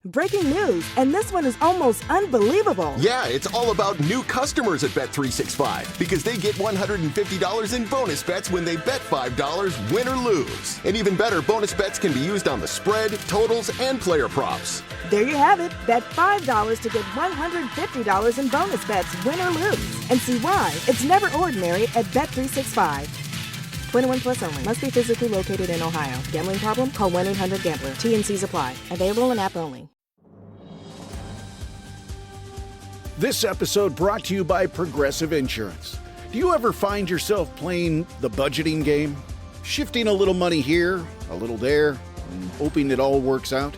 Breaking news, and this one is almost unbelievable. Yeah, it's all about new customers at Bet365 because they get $150 in bonus bets when they bet $5, win or lose. And even better, bonus bets can be used on the spread, totals, and player props. There you have it. Bet $5 to get $150 in bonus bets, win or lose. And see why it's never ordinary at Bet365. 21 plus only. Must be physically located in Ohio. Gambling problem? Call 1-800-GAMBLER. TNCs apply. Available in app only. This episode brought to you by Progressive Insurance. Do you ever find yourself playing the budgeting game? Shifting a little money here, a little there, and hoping it all works out?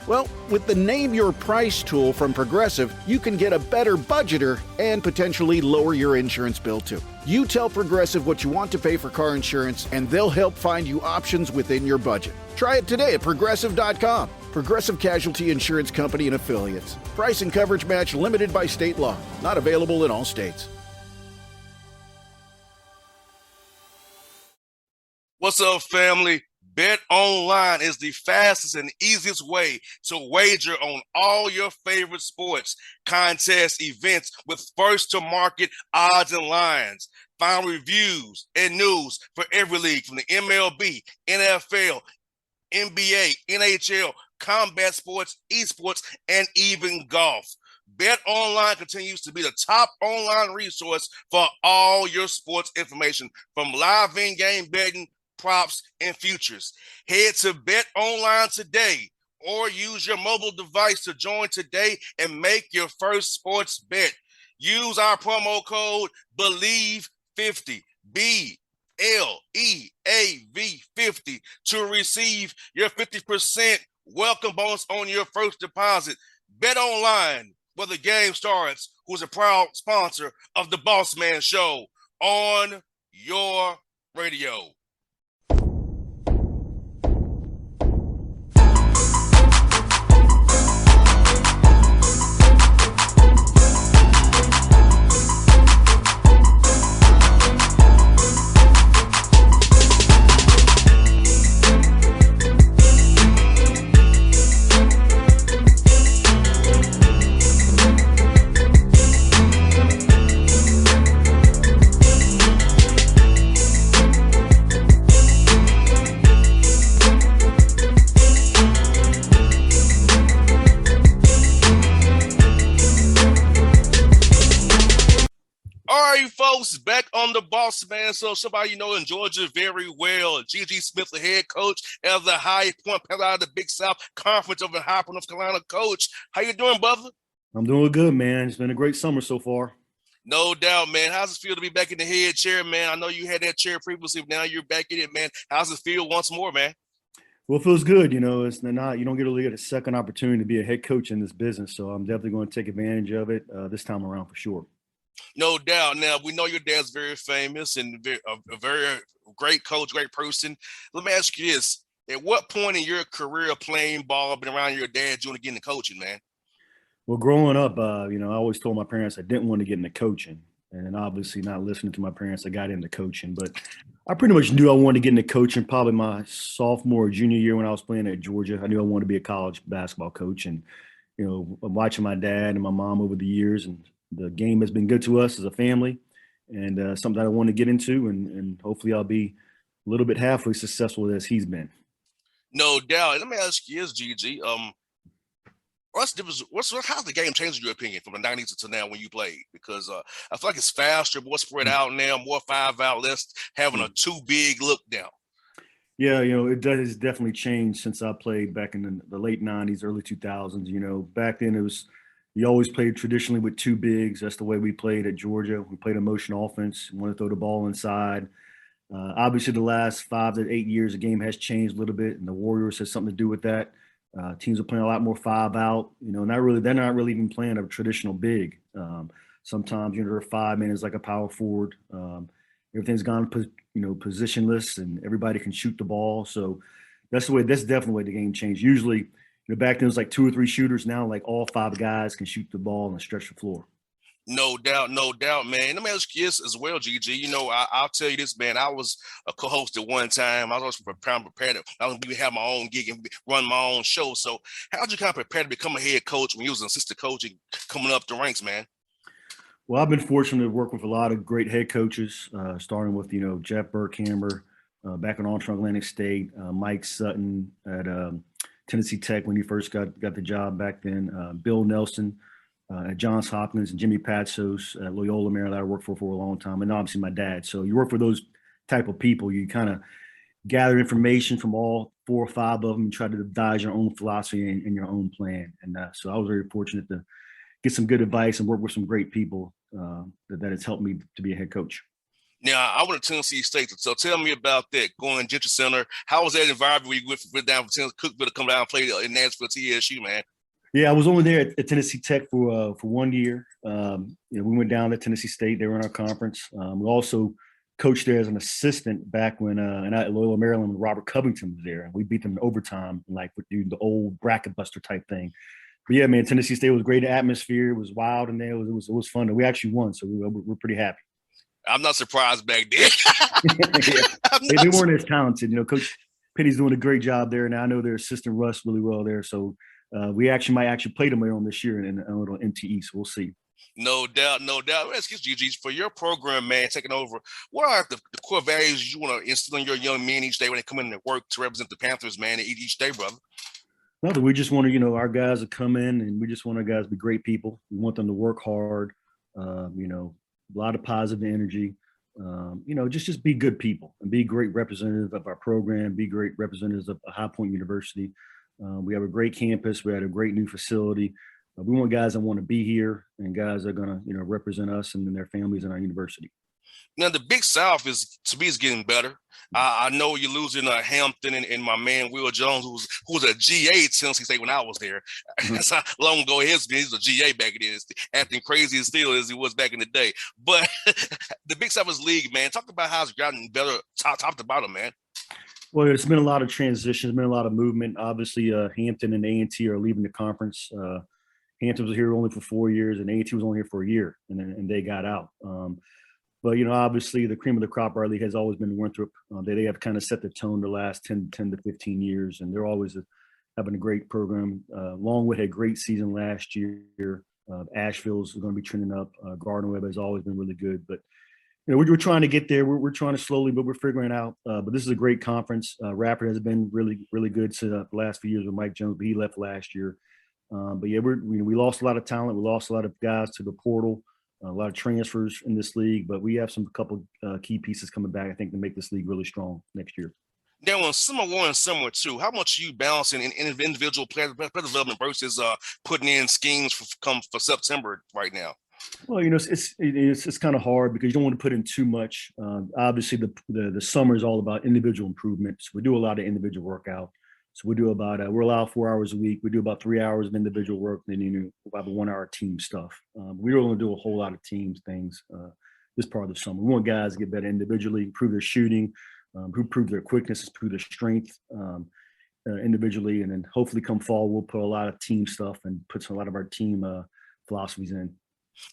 Well, with the Name Your Price tool from Progressive, you can get a better budgeter and potentially lower your insurance bill too. You tell Progressive what you want to pay for car insurance, and they'll help find you options within your budget. Try it today at Progressive.com. Progressive Casualty Insurance Company and Affiliates. Price and coverage match limited by state law. Not available in all states. What's up, family? Bet Online is the fastest and easiest way to wager on all your favorite sports, contests, events with first-to-market odds and lines. Find reviews and news for every league from the MLB, NFL, NBA, NHL, combat sports, esports, and even golf. Bet Online continues to be the top online resource for all your sports information, from live in-game betting, props, and futures. Head to Bet Online today or use your mobile device to join today and make your first sports bet. Use our promo code BELIEVE50, BLEAV50, to receive your 50% welcome bonus on your first deposit. Bet Online, where the game starts, who's a proud sponsor of the Bossman Show on your radio. All right, folks, back on the Bossman. So somebody you know in Georgia very well, G.G. Smith, the head coach of the High Point Panther out of the Big South Conference over in High Point, North Carolina. Coach, how you doing, brother? I'm doing good, man. It's been a great summer so far. No doubt, man. How's it feel to be back in the head chair, man? I know you had that chair previously, but now you're back in it, man. How's it feel once more, man? Well, it feels good. You know, it's not, you don't really get a second opportunity to be a head coach in this business. So I'm definitely going to take advantage of it this time around for sure. No doubt. Now, we know your dad's very famous and a very great coach, great person. Let me ask you this. At what point in your career playing ball, been around your dad, you want to get into coaching, man? Well, growing up, I always told my parents I didn't want to get into coaching. And obviously not listening to my parents, I got into coaching. But I pretty much knew I wanted to get into coaching probably my sophomore or junior year when I was playing at Georgia. I knew I wanted to be a college basketball coach. And, you know, watching my dad and my mom over the years, and the game has been good to us as a family, and something that I want to get into, and hopefully I'll be a little bit halfway successful as he's been. No doubt. Let me ask you this, Gigi. How's the game changed in your opinion from the 90s to now when you played? Because I feel like it's faster, more spread out now, more 5-out, less having a too big look down. Yeah, you know, it has definitely changed since I played back in the late 90s, early 2000s. You know, back then you always played traditionally with two bigs. That's the way we played at Georgia. We played a motion offense. We want to throw the ball inside. Obviously, the last 5 to 8 years, the game has changed a little bit, and the Warriors has something to do with that. Teams are playing a lot more 5-out. You know, they're not really even playing a traditional big. Sometimes, you know, they're 5 minutes like a power forward. Everything's gone, positionless, and everybody can shoot the ball. So that's definitely the way the game changed. Usually, back then it was like 2 or 3 shooters. Now, like all 5 guys can shoot the ball and stretch the floor. No doubt, no doubt, man. Let me ask you this as well, GG. I'll tell you this, man. I was a co-host at one time. I was also prepared. I was going to have my own gig and run my own show. So, how'd you kind of prepare to become a head coach when you was an assistant coach and coming up the ranks, man? Well, I've been fortunate to work with a lot of great head coaches, starting with Jeff Burkhammer back in Armstrong Atlantic State, Mike Sutton at Tennessee Tech when he first got the job back then, Bill Nelson at Johns Hopkins, and Jimmy Patsos at Loyola Maryland. I worked for a long time, and obviously my dad. So you work for those type of people. You kind of gather information from all 4 or 5 of them and try to devise your own philosophy and your own plan. And so I was very fortunate to get some good advice and work with some great people that has helped me to be a head coach. Now, I went to Tennessee State, so tell me about that, going to Gentry Center. How was that environment where you went down from Tennessee, Cookville to come down and play in Nashville, TSU, man? Yeah, I was only there at Tennessee Tech for 1 year. We went down to Tennessee State. They were in our conference. We also coached there as an assistant back when at Loyola Maryland when Robert Covington was there, and we beat them in overtime, like with the old bracket buster type thing. But yeah, man, Tennessee State was a great atmosphere. It was wild in there. It was fun. And we actually won, so we're pretty happy. I'm not surprised back then. They weren't as talented. Coach Penny's doing a great job there. And I know their assistant Russ really well there. So we might play them on this year in a little MTE. So we'll see. No doubt, no doubt. Excuse GG, for your program, man, taking over, what are the core values you want to instill in your young men each day when they come in to work to represent the Panthers, man, each day, brother? Nothing. We just want to, our guys to come in, and we just want our guys to be great people. We want them to work hard, a lot of positive energy, just be good people and be great representatives of our program, be great representatives of High Point University. We have a great campus. We had a great new facility. We want guys that want to be here and guys that are going to, represent us and their families and our university. Now, the Big South is getting better. I know you're losing Hampton and my man Will Jones, who was a GA at Tennessee State when I was there. That's how long ago he was a GA back then, acting crazy as still as he was back in the day. But the Big South is league, man. Talk about how it's gotten better top to bottom, man. Well, it's been a lot of transition. There's been a lot of movement. Obviously, Hampton and A&T are leaving the conference. Hampton was here only for 4 years, and A&T was only here for a year, and they got out. But, obviously the cream of the crop of our league has always been Winthrop. They have kind of set the tone the last 10 to 15 years, and they're always having a great program. Longwood had a great season last year. Asheville's going to be trending up. Gardner-Webb has always been really good. But, we're trying to get there. We're trying to slowly, but we're figuring it out. But this is a great conference. Rapid has been really, really good since the last few years with Mike Jones, but he left last year. But, yeah, we lost a lot of talent. We lost a lot of guys to the portal. A lot of transfers in this league, but we have a couple key pieces coming back, I think, to make this league really strong next year. Now, on summer 1 and summer 2, how much are you balancing in individual player development versus putting in schemes for September right now? Well, it's kind of hard because you don't want to put in too much. Obviously, the summer is all about individual improvements. We do a lot of individual workout. So we do we're allowed 4 hours a week. We do about 3 hours of individual work, and then about 1 hour team stuff. We don't want to do a whole lot of teams things this part of the summer. We want guys to get better individually, improve their shooting, improve their quickness, improve their strength individually, and then hopefully come fall we'll put a lot of team stuff and put a lot of our team philosophies in.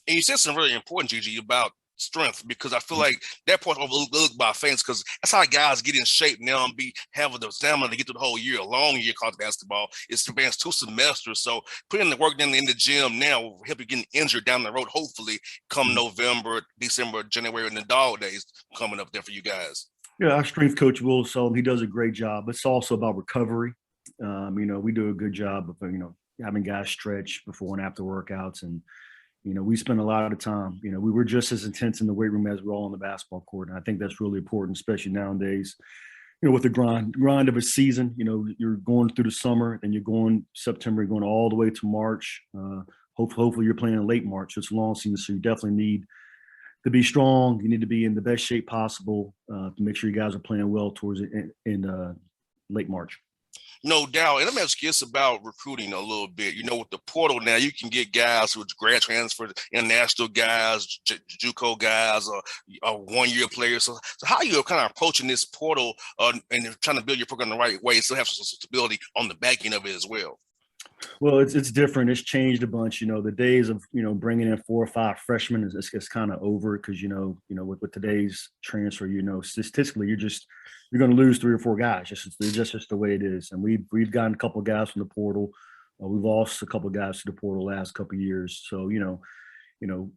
And you said something really important, Gigi, about strength, because I feel like that part overlooked by fans, because that's how guys get in shape now and having the stamina to get through the whole year. A long year college basketball is advanced 2 semesters, so putting the work in the gym now will help you get injured down the road. Hopefully, come November, December, January, and the dog days coming up there for you guys. Yeah, our strength coach Will Sullivan, he does a great job. It's also about recovery. We do a good job of having guys stretch before and after workouts, and we spend a lot of time. We were just as intense in the weight room as we're all on the basketball court. And I think that's really important, especially nowadays, with the grind of a season. You're going through the summer, and you're going September, you're going all the way to March. Hopefully you're playing in late March. It's a long season, so you definitely need to be strong. You need to be in the best shape possible to make sure you guys are playing well towards it in late March. No doubt. And let me ask you this about recruiting a little bit. With the portal now, you can get guys who are grad transfers, international guys, JUCO guys, or 1 year players. So how are you kind of approaching this portal and trying to build your program the right way, still have some stability on the back end of it as well? Well, it's different. It's changed a bunch. The days of bringing in 4 or 5 freshmen is kind of over because with today's transfer, statistically you're going to lose 3 or 4 guys. Just the way it is. And we've gotten a couple of guys from the portal. We've lost a couple of guys to the portal the last couple of years. So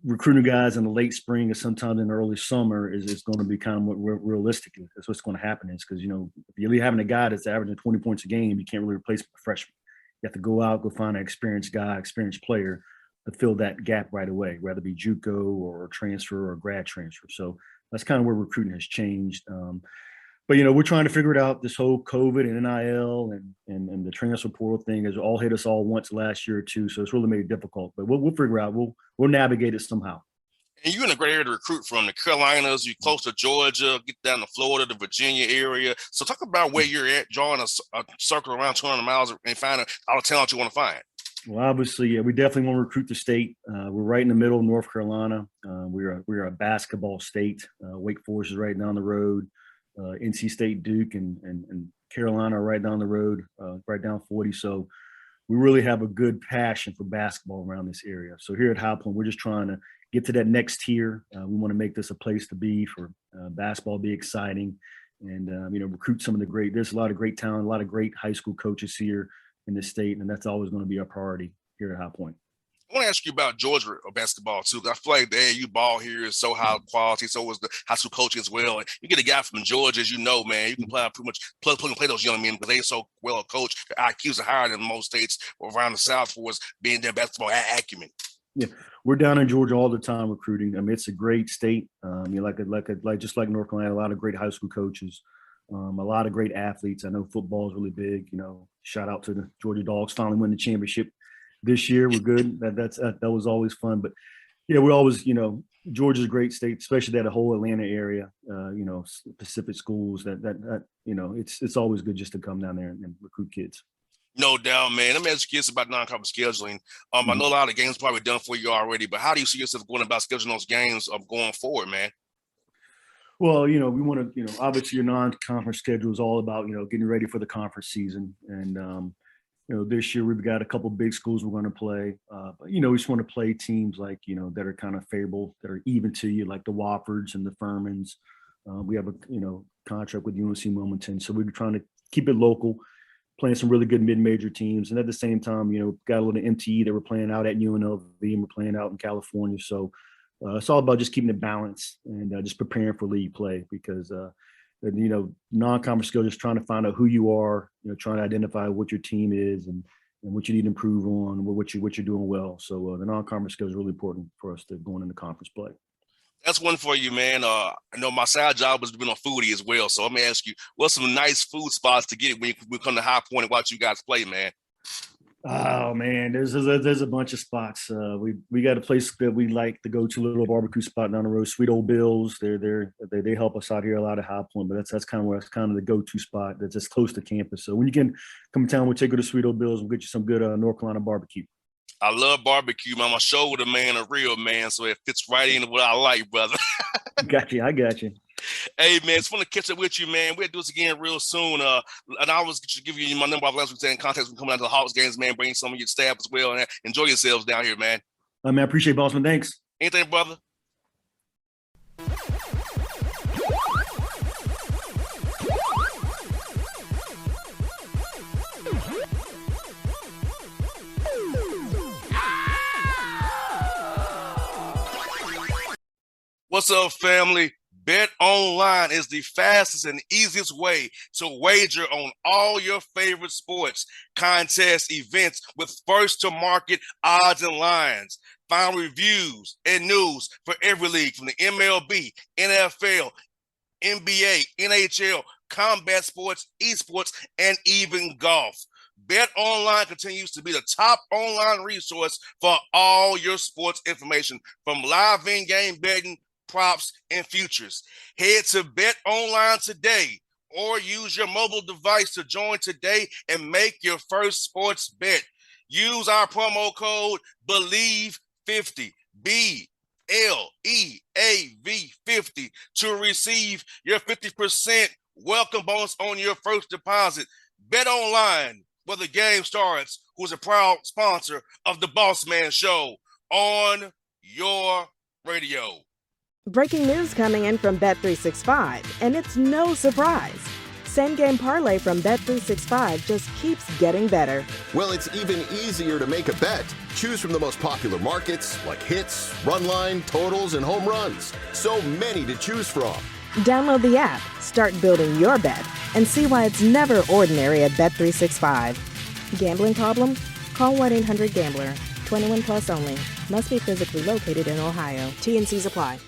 recruiting guys in the late spring or sometime in the early summer is going to be kind of what realistic. That's what's going to happen is because if you're having a guy that's averaging 20 points a game, you can't really replace a freshman. You have to go find an experienced guy, experienced player to fill that gap right away, whether it be JUCO or transfer or grad transfer. So that's kind of where recruiting has changed. But we're trying to figure it out. This whole COVID and NIL and the transfer portal thing has all hit us all once last year or two. So it's really made it difficult. But we'll figure it out. We'll navigate it somehow. And you're in a great area to recruit from. The Carolinas, you're close to Georgia, get down to Florida, the Virginia area. So talk about where you're at, drawing a circle around 200 miles and finding all the talent you want to find. Well, obviously, yeah, we definitely want to recruit the state. We're right in the middle of North Carolina. We're a basketball state. Wake Forest is right down the road. NC State, Duke, and Carolina are right down the road, right down 40. So we really have a good passion for basketball around this area. So here at High Point, we're just trying to get to that next tier. We want to make this a place to be for basketball, be exciting, and recruit some of the great. There's a lot of great talent, a lot of great high school coaches here in this state, and that's always going to be our priority here at High Point. I want to ask you about Georgia basketball too. I feel like the AAU ball here is so high quality. So is the high school coaching as well. And you get a guy from Georgia, as you know, man, you can play pretty much plug and play those young men because they're so well coached. Their IQs are higher than most states around the South for us being their basketball acumen. Yeah, we're down in Georgia all the time recruiting. I mean, it's a great state. Just like North Carolina, a lot of great high school coaches, a lot of great athletes. I know football is really big. Shout out to the Georgia Dogs finally win the championship this year. We're good. That was always fun. But yeah, we always, Georgia's a great state, especially that whole Atlanta area. Pacific schools. It's always good just to come down there and recruit kids. No doubt, man. Let me ask you this about non-conference scheduling. I know a lot of games probably done for you already, but how do you see yourself going about scheduling those games going forward, man? Well, we want to, obviously your non-conference schedule is all about, getting ready for the conference season. And, this year we've got a couple of big schools we're going to play. But, we just want to play teams like, that are kind of favorable, that are even to you, like the Woffords and the Furmans. We have a, contract with UNC Wilmington. So we're trying to keep it local, playing some really good mid-major teams. And at the same time, got a little MTE that we're playing out at UNLV and we're playing out in California. So it's all about just keeping it balanced and just preparing for league play because, non-conference skill, just trying to find out who you are, trying to identify what your team is and what you need to improve on, what you're doing well. So the non-conference skill is really important for us to going into conference play. That's one for you, man. I know my side job was being a foodie as well. So let me ask you, what's some nice food spots to get when we come to High Point and watch you guys play, man? Oh man, there's a bunch of spots. We got a place that we like to go to, a little barbecue spot down the road, Sweet Old Bill's. They help us out here a lot at High Point, but that's kind of the go-to spot that's just close to campus. So when you can come to town, we'll take you to Sweet Old Bill's and get you some good North Carolina barbecue. I love barbecue, man. My show with a man, a real man, so it fits right into what I like, brother. I got you. Hey, man, it's fun to catch up with you, man. We'll do this again real soon. And I was give you my number. I've last week saying contact when coming out to the Hawks games, man. Bring some of your staff as well and enjoy yourselves down here, man. Man, I appreciate it, Bossman. Thanks. Anything, brother? What's up, family? Bet Online is the fastest and easiest way to wager on all your favorite sports, contests, events with first-to-market odds and lines. Find reviews and news for every league from the MLB, NFL, NBA, NHL, combat sports, esports, and even golf. Bet Online continues to be the top online resource for all your sports information, from live in-game betting, props, and futures. Head to Bet Online today or use your mobile device to join today and make your first sports bet. Use our promo code BELIEVE50, BLEAV50 to receive your 50% welcome bonus on your first deposit. Bet Online, where the game starts, who's a proud sponsor of the Bossman Show on your radio. Breaking news coming in from Bet365, and it's no surprise. Same game parlay from Bet365 just keeps getting better. Well, it's even easier to make a bet. Choose from the most popular markets like hits, run line, totals, and home runs. So many to choose from. Download the app, start building your bet, and see why it's never ordinary at Bet365. Gambling problem? Call 1-800-GAMBLER. 21 plus only. Must be physically located in Ohio. T&Cs apply.